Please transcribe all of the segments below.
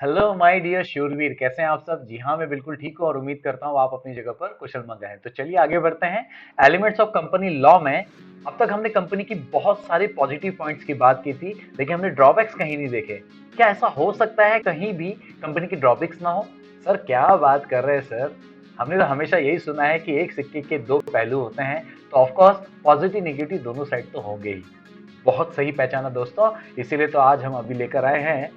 Hello my dear शूरवीर, कैसे हैं आप सब। जी हाँ, मैं बिल्कुल ठीक हूँ और उम्मीद करता हूँ आप अपनी जगह पर कुशल मंगल हैं। तो चलिए आगे बढ़ते हैं। एलिमेंट्स ऑफ कंपनी लॉ में अब तक हमने कंपनी की बहुत सारे पॉजिटिव पॉइंट्स की बात की थी, लेकिन हमने ड्रॉबैक्स कहीं नहीं देखे। क्या ऐसा हो सकता है कहीं भी कंपनी की ड्रॉबैक्स ना हो? सर क्या बात कर रहे हैं सर। हमने तो हमेशा यही सुना है कि एक सिक्के के दो पहलू होते हैं, तो ऑफकोर्स पॉजिटिव नेगेटिव दोनों साइड तो होंगे ही। बहुत सही पहचाना दोस्तों। इसीलिए तो आज हम अभी लेकर आए हैं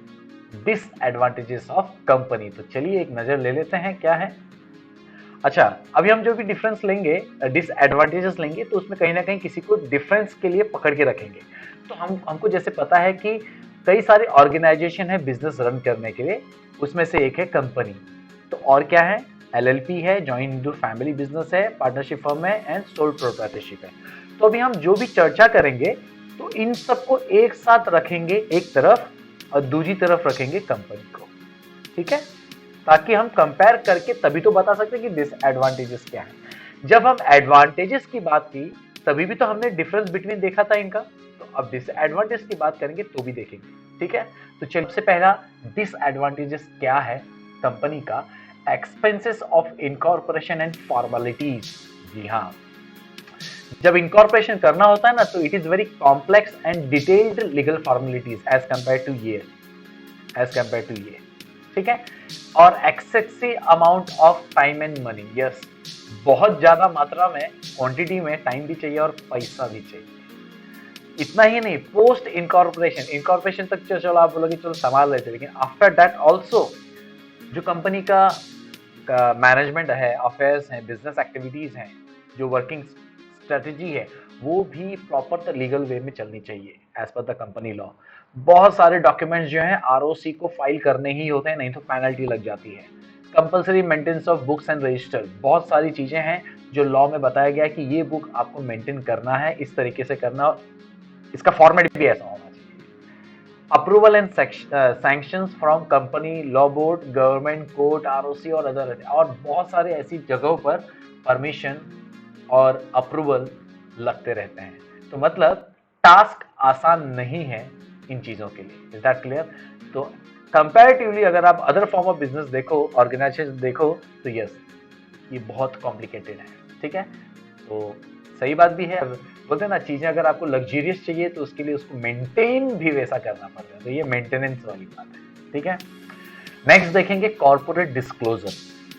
डिसएडवांटेजेस ऑफ कंपनी। तो चलिए एक नजर ले लेते हैं क्या है। अच्छा, अभी हम जो भी डिफरेंस लेंगे, डिसएडवांटेजेस लेंगे, तो उसमें कहीं ना कहीं किसी को डिफरेंस के लिए पकड़ के रखेंगे। तो हमको जैसे पता है कि कई सारे ऑर्गेनाइजेशन है बिजनेस रन करने के लिए, उसमें से एक है कंपनी। तो और क्या है? एलएलपी है, जॉइंट इंटू फैमिली बिजनेस है, पार्टनरशिप फर्म है एंड सोल प्रोप्राइटरशिप है। तो अभी हम जो भी चर्चा करेंगे, तो इन सबको एक साथ रखेंगे एक तरफ और दूसरी तरफ रखेंगे कंपनी को। ठीक है, ताकि हम कंपेयर करके तभी तो बता सकते हैं कि डिसएडवांटेजेस क्या है। जब हम एडवांटेजेस की बात की, तभी भी तो हमने डिफरेंस बिटवीन देखा था इनका। तो अब डिसएडवांटेज की बात करेंगे तो भी देखेंगे। ठीक है, तो चलिए सबसे पहला डिसएडवांटेजेस क्या है कंपनी का। Expenses of incorporation and formalities. जी हाँ, जब इनकॉर्पोरेशन करना होता है ना, तो it is very complex and detailed legal formalities as compare to ये। ठीक है, और excessive amount of time and money. Yes, बहुत ज्यादा मात्रा में, क्वांटिटी में टाइम भी चाहिए और पैसा भी चाहिए। इतना ही नहीं, पोस्ट इनकॉर्पोरेशन, इनकॉर्पोरेशन तक चलो आप बोलोगे चलो संभाल लेते, लेकिन आफ्टर दैट ऑल्सो जो कंपनी का मैनेजमेंट है, अफेयर्स हैं, बिजनेस एक्टिविटीज हैं, जो वर्किंग स्ट्रेटेजी है, वो भी प्रॉपर लीगल वे में चलनी चाहिए as per the company law. बहुत सारे डॉक्यूमेंट्स जो हैं आरओसी को फाइल करने ही होते हैं, नहीं तो पेनल्टी लग जाती है। Compulsory maintenance of books and register, बहुत सारी चीजें हैं जो लॉ में बताया गया है कि ये बुक आपको मेंटेन करना है, इस तरीके से करना, इसका फॉर्मेट भी ऐसा होना चाहिए। Approval and sanctions from company law board, government court, ROC और अदर, और बहुत सारे ऐसी जगहों पर परमिशन और अप्रूवल लगते रहते हैं। तो मतलब टास्क आसान नहीं है इन चीजों के लिए। Is that clear? तो कंपैरेटिवली अगर आप अदर फॉर्म ऑफ बिजनेस देखो, ऑर्गेनाइजेशन देखो, तो यस, ये बहुत कॉम्प्लिकेटेड है। ठीक है, तो सही बात भी है। बोलते हैं ना, चीजें अगर आपको लग्जरियस चाहिए तो उसके लिए उसको मेंटेन भी वैसा करना पड़ता है, तो ये मेंटेनेंस वाली बात है। ठीक है, नेक्स्ट देखेंगे कॉर्पोरेट डिस्क्लोजर।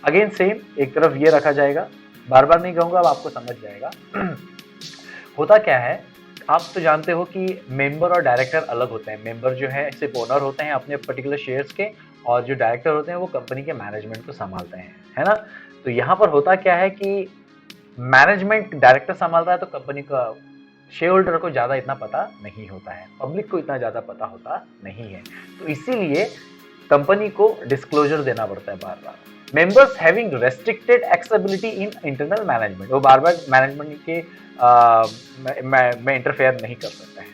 अगेन सेम, एक तरफ ये रखा जाएगा, बार बार नहीं कहूंगा, अब आपको समझ जाएगा। होता क्या है, आप तो जानते हो कि मेंबर और डायरेक्टर अलग होते हैं। मेंबर जो है सिर्फ ओनर होते हैं अपने पर्टिकुलर शेयर्स के, और जो डायरेक्टर होते हैं वो कंपनी के मैनेजमेंट को संभालते हैं, है ना। तो यहाँ पर होता क्या है कि मैनेजमेंट डायरेक्टर संभाल रहा है, तो कंपनी का शेयर होल्डर को ज्यादा इतना पता नहीं होता है, पब्लिक को इतना ज्यादा पता होता नहीं है। तो इसीलिए कंपनी को डिस्क्लोजर देना पड़ता है बार बार। Members having restricted accessibility in internal management, वो बार बार मैनेजमेंट के में इंटरफेयर नहीं कर सकते हैं।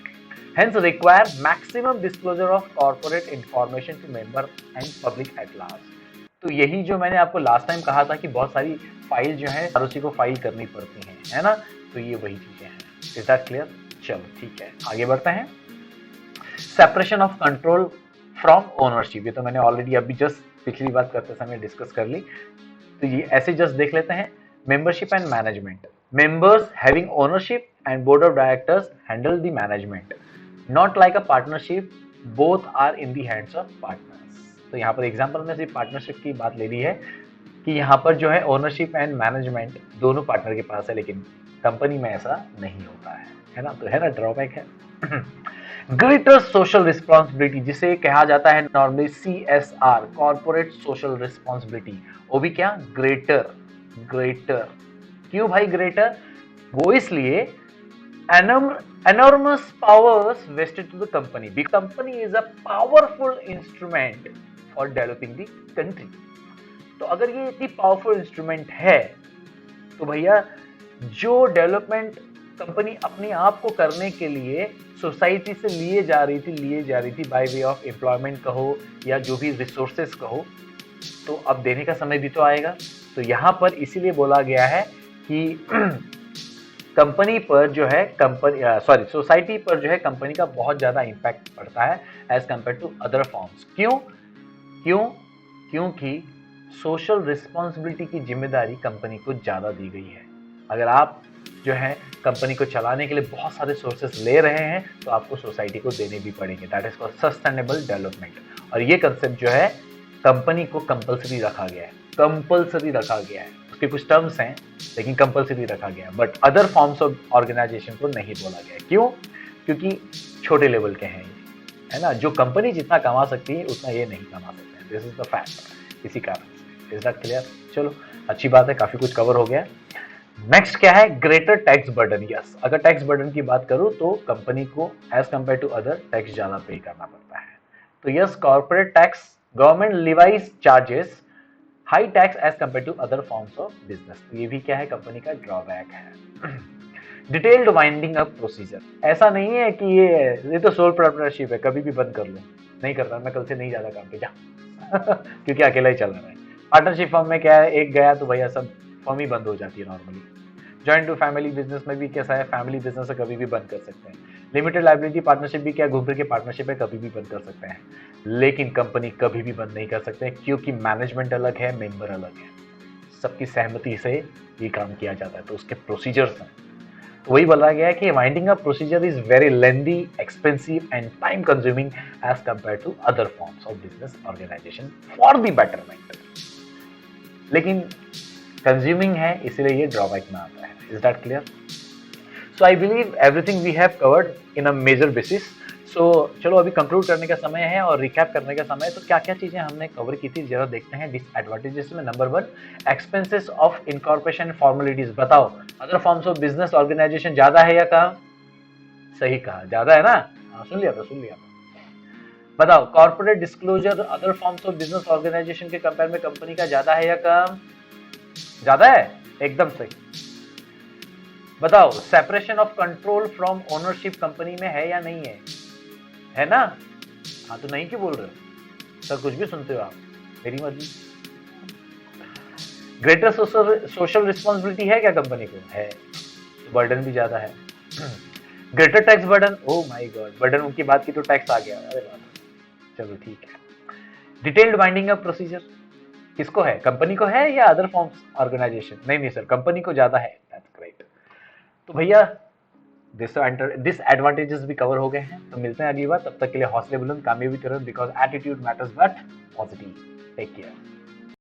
Hence require maximum disclosure of corporate information to member and public at large। तो यही जो मैंने आपको लास्ट टाइम कहा था कि बहुत सारी फाइल जो है आरओसी को फाइल करनी पड़ती हैं, है ना। तो ये वही चीजें हैं। Is that clear? चलो ठीक है, आगे बढ़ते हैं। Separation of control from ownership, ये तो मैंने ऑलरेडी अभी जस्ट पिछली बात करते समय डिस्कस कर ली। तो ये ऐसे जस्ट देख लेते हैं। Membership and management, members having ownership and board of directors handle the management, not like a partnership, both are in the hands of partners. तो यहाँ पर एग्जांपल में सिर्फ पार्टनरशिप की बात ले ली है कि यहाँ पर जो है ओनरशिप एंड मैनेजमेंट दोनों पार्टनर के पास है, लेकिन कंपनी में ऐसा नहीं होता है ना। तो है ना, ड्रॉबैक है। ग्रेटर सोशल रिस्पॉन्सिबिलिटी, जिसे कहा जाता है normally CSR, corporate social responsibility, वो भी क्या, ग्रेटर। ग्रेटर क्यों भाई ग्रेटर? वो इसलिए enormous powers vested to the company. The company is a powerful instrument for developing the country। तो अगर ये इतनी पावरफुल इंस्ट्रूमेंट है, तो भैया जो डेवलपमेंट कंपनी अपने आप को करने के लिए सोसाइटी से लिए जा रही थी बाय वे ऑफ एम्प्लॉयमेंट कहो या जो भी रिसोर्सेस कहो, तो अब देने का समय भी तो आएगा। तो यहाँ पर इसीलिए बोला गया है कि कंपनी पर जो है सोसाइटी पर जो है कंपनी का बहुत ज्यादा इंपैक्ट पड़ता है as compare to other forms. क्यों? क्यों? क्योंकि सोशल रिस्पॉन्सिबिलिटी की जिम्मेदारी कंपनी को ज्यादा दी गई है। अगर आप जो है कंपनी को चलाने के लिए बहुत सारे सोर्सेस ले रहे हैं तो आपको सोसाइटी को देने भी पड़ेंगे। That is called sustainable development. और ये कंसेप्ट जो है कंपनी को कंपलसरी रखा गया है, कंपलसरी रखा गया है। उसके कुछ टर्म्स हैं लेकिन कंपलसरी रखा गया है, but other forms of organisation को नहीं बोला गया। क्यों? क्योंकि छोटे लेवल के हैं ये, है ना। जो कंपनी जितना कमा सकती है उतना ये नहीं कमा सकते। This is the fact. इसी कारण से इज दैट क्लियर? चलो अच्छी बात है, काफी कुछ कवर हो गया। नेक्स्ट क्या है? Greater tax burden. यस, अगर टैक्स बर्डन की बात करूं तो कंपनी को as compare to other tax ज्यादा पे करना पड़ता है। तो yes, corporate tax, government levies charges high tax as compare to other forms of business. तो ये भी क्या है? कंपनी का ड्रॉबैक है। Detailed winding up procedure. ऐसा नहीं है कि ये तो सोल प्रोप्राइटरशिप है, कभी भी बंद कर लो। नहीं करता मैं, कल से नहीं ज्यादा काम पे जा क्योंकि अकेला ही चल रहा है। पार्टनरशिप फर्म में क्या है, एक गया तो भैया सब फर्म ही बंद हो जाती है normally. Joint to family business में भी कैसा है, फैमिली बिजनेस है कभी भी बंद कर सकते हैं। लिमिटेड लाइबिलिटी पार्टनरशिप भी क्या घूम फिर के पार्टनरशिप है, कभी भी बंद कर सकते हैं। लेकिन कंपनी कभी भी बंद नहीं कर सकते क्योंकि मैनेजमेंट अलग है, मेंबर अलग है, सबकी सहमति से ये काम किया जाता है। तो उसके प्रोसीजर्स हैं। तो वही बोला गया है कि winding up procedure is very lengthy, expensive and time consuming as compare to other forms of business organization for the betterment. लेकिन कंज्यूमिंग है इसलिए ये ड्रॉबैक में आता है। Is that clear? So I believe everything we have covered in a major basis. So चलो अभी conclude करने का समय है और रिकैप करने का समय है। तो क्या क्या चीजें हमने कवर की थी जरा देखते हैं। डिसएडवांटेजेस में number 1, expenses of incorporation formalities. बताओ other forms of business organization ज्यादा है या कम? सही कहा, ज्यादा है ना। हाँ, सुन लिया था, सुन लिया था। बताओ corporate disclosure other forms of business organisation के कंपेयर में कंपनी का ज्यादा है या कम? ज्यादा है, एकदम सही। बताओ separation of control from ownership company में है या नहीं है ना? हाँ तो नहीं क्यों बोल रहे हो सर? कुछ भी सुनते हो आप, मेरी मर्जी। ग्रेटर सोशल रिस्पॉन्सिबिलिटी है क्या कंपनी को? है, तो बर्डन भी ज्यादा है। Greater tax burden, oh my God, burden उनकी बात की तो टैक्स आ गया। अरे बात, चलो ठीक है। डिटेल्ड वाइंडिंग अप प्रोसीजर किसको है? कंपनी को है या अदर फॉर्म्स ऑर्गेनाइजेशन? नहीं नहीं सर, कंपनी को ज्यादा है। That's great. तो भैया दिस एडवांटेजेस भी कवर हो गए हैं। तो मिलते हैं अगली बार, तब तक के लिए हौसले बुलंद, कामयाबी तुरंत, because attitude matters but positive. Take care.